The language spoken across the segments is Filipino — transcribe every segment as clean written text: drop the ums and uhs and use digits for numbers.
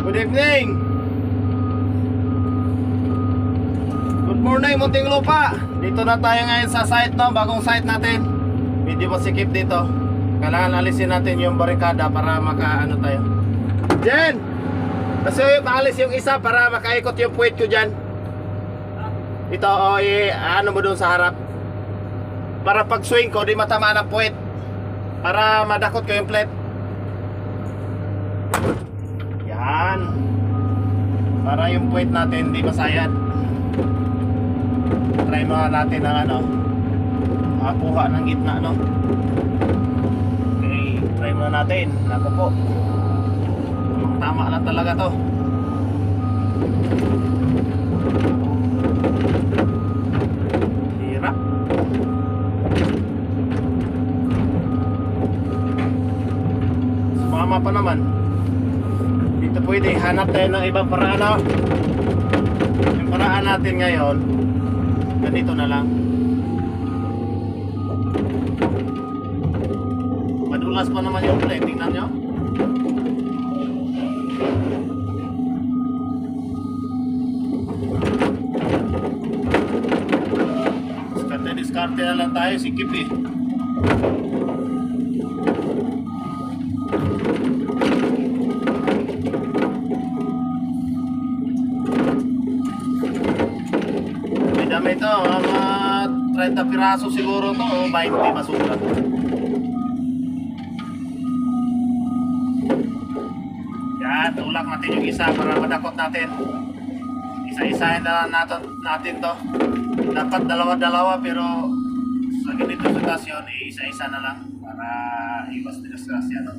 Good evening. Good morning, Muntinlupa. Dito na tayo ngayon sa site, no? Bagong site natin. Medyo masikip dito. Kailangan alisin natin yung barikada para makaano tayo. Jen! Kasi paalis yung isa para makaikot yung puwet ko dyan. Ito, ano mo doon sa harap. Para pag swing ko, di matamaan ang puwet. Para madakot ko yung plate. Yan. Para yung puwet natin di masayad. Try mo natin ang ano, makakuha ng gitna, no? Okay, try mo natin. Ako po, tama lang talaga to. Hirap. Sumama pa naman. Dito pwede hanap tayo ng ibang paraan, no? Yung paraan natin ngayon, ganito na lang. Madulas pa naman yung plate. Tingnan nyo. Diskarte na lang tayo. Sikip eh. Dami ito, mga 30 piraso siguro to o 20 masulat. Yan, tulak natin yung isa para madakot natin. Isa-isahin na natin to. Dapat dalawa-dalawa pero sa ganito sitwasyon, isa-isa na lang para iwas disgrasya, no?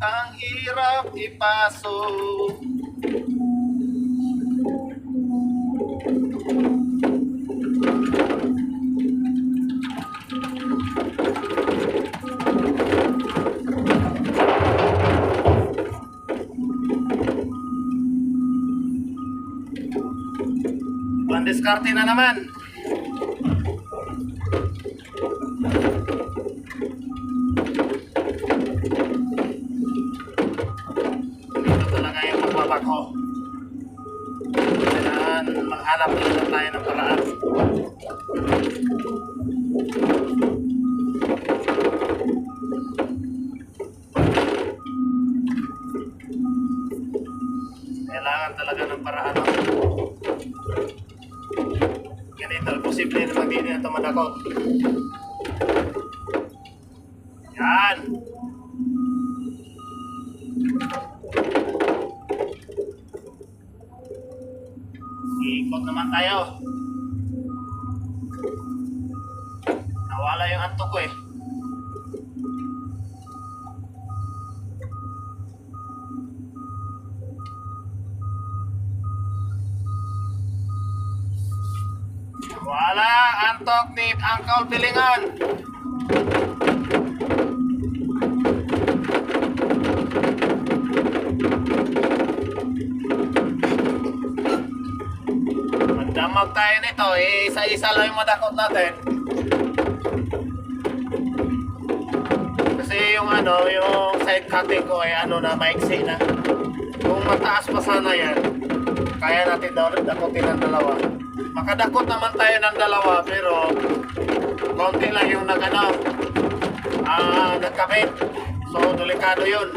Ang hirap ipasok. Diskarte na naman. Ito talaga yung magbabako. Kailangan maghanap na tayo ng paraan. Kailangan talaga ng paraan. Ganito, posible naman din ito madakot. Yan. Ikot naman tayo. Nawala yung antok ko eh. Wala antok ni Uncle Pilingan. Magdamag tayo nito, isa-isa lang yung madakot natin. Kasi yung ano, yung side cutting ko ay ano na maiksi na. Kung mataas pa sana yan, kaya natin daw dakotin ng dalawa. Makadakot naman tayo ng dalawa pero konti lang yung nagkabit. So delikado yun.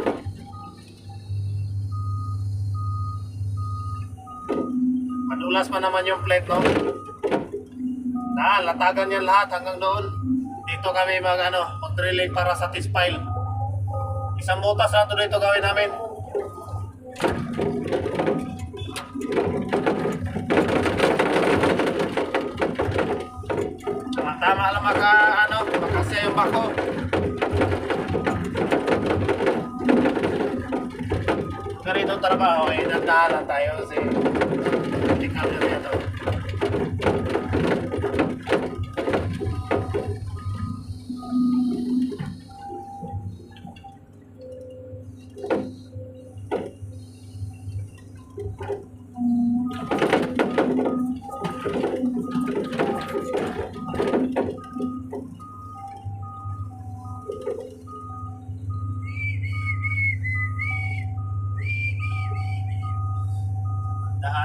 Madulas pa naman yung plate, no? Latagan yan lahat hanggang doon. Dito kami mag-drilling para sa T-spile. Isang butas na ito dito gawin namin. Tama lang makasya yung bako. Pero itong trabaho nandahan tayo kasi tikal na ito. Dahan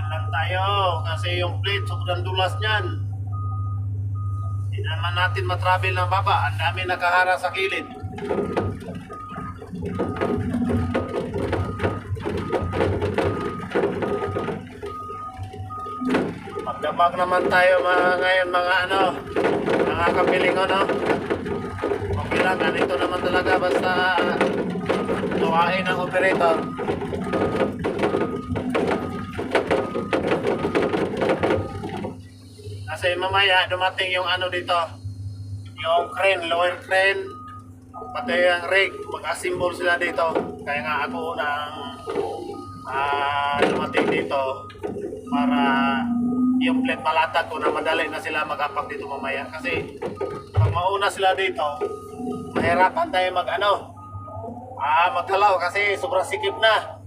lang tayo kasi yung plate sobrang dulas niyan. Hindi naman natin matravel ng baba. Ang dami nakahara sa kilid. Magdamag naman tayo ngayon mga mga kapilingon, no? Okay lang, ganito naman talaga basta tuwain ang operator. Kasi mamaya dumating yung dito, yung crane, lower crane, pati yung rig, mag-assemble sila dito. Kaya nga ako nang dumating dito para yung plate malatag ko na madali na sila mag-apak dito mamaya. Kasi pag mauna sila dito, mahirapan tayo maghalaw kasi sobrang sikip na.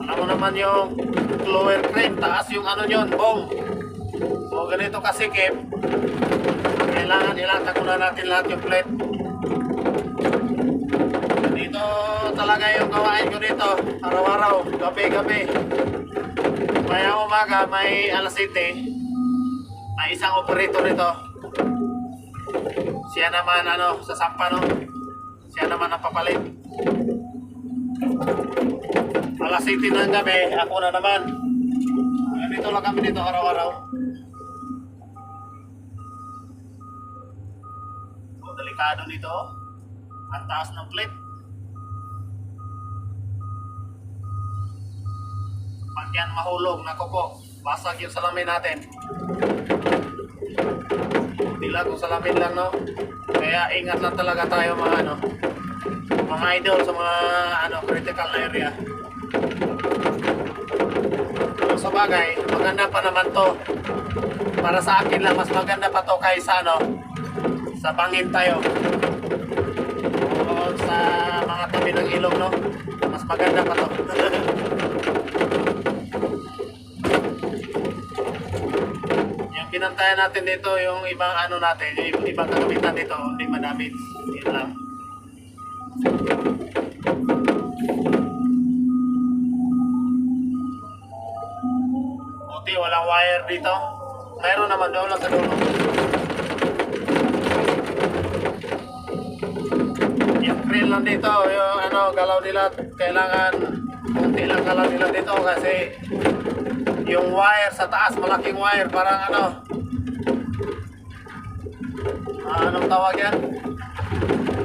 Alam mo naman yung lower crane, taas yung yun, boom. So ganito kasikip, kailangan ilatag muna natin lahat yung plate. Dito talaga yung gawain ko dito, araw-araw, gabi-gabi. Maya umaga, may alas 7, may isang operator ito. Siya naman sa sampa, no? Siya naman ang papalit. Alas 7 ng gabi, ako na naman. Dito lang kami dito araw-araw. So, delikado nito. Ang taas ng plate. Pag yan mahulog, naku po, basag yung salamin natin. Hindi lang kung salamin lang, no? Kaya ingat lang talaga tayo mga idol sa mga critical area. Sa bagay, maganda pa naman to. Para sa akin lang, mas maganda pa to kaysa sa bangin tayo. O sa mga tabi ng ilog, no? Mas maganda pa to. Yung pinantayan natin dito, yung ibang natin, yung ibang kagamitan dito, hindi madamage. Yun lang. Walang wire dito. Mayroon naman doon lang sa dulo. Yung crane lang dito, yung galaw nila, kailangan kunti lang galaw nila dito kasi yung wire sa taas, malaking wire, parang anong tawag yan?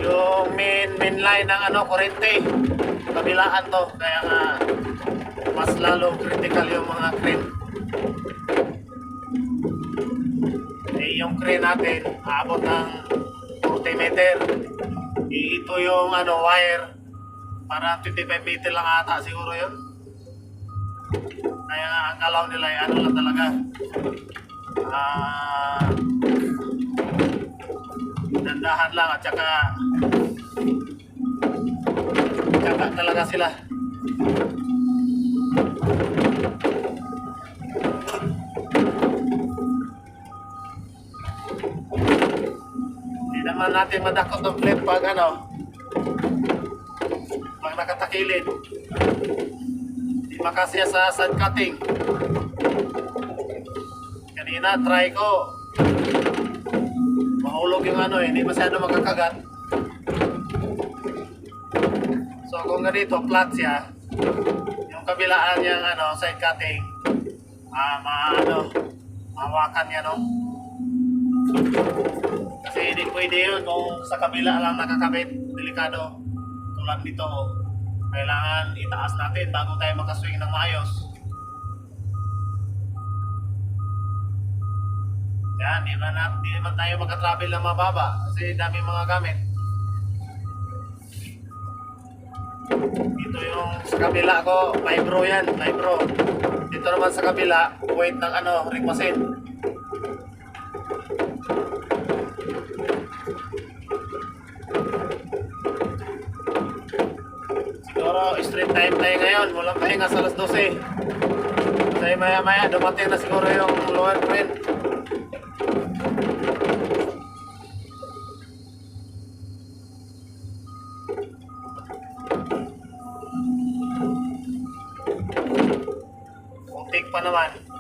Yung main line ng kurente. Kabilaan to, kaya nga mas lalo critical yung mga crane. Yung crane natin aabot ng 40 meter. Ito yung wire, para 25 meter lang ata siguro yun. Kaya ang galaw nila ay lang talaga, dandahan lang at saka talaga sila. Hindi naman natin madakot ng plate pag pag nakatakilid. Hindi makasya sa sand cutting. Kanina try ko, mahulog yung hindi masyado makakagat. So kung ganito flat siya, yung kabilaan niyang side cutting, mahawakan niya, no? Kasi hindi pwede yun kung sa kabila lang nakakabit, delikado. Tulad nito, kailangan itaas natin bago tayo makaswing ng maayos. Yan, di naman tayo magka-travel ng mababa kasi dami mga gamit. Ito yung sa kabila ko, vibro yan, vibro. Dito naman sa kabila, weight ng ring machine. Siguro Puro street time tayo ngayon. Walang pahinga sa alas 12. Kaya maya-maya dumating na siguro yung lower print. Muntik pa naman.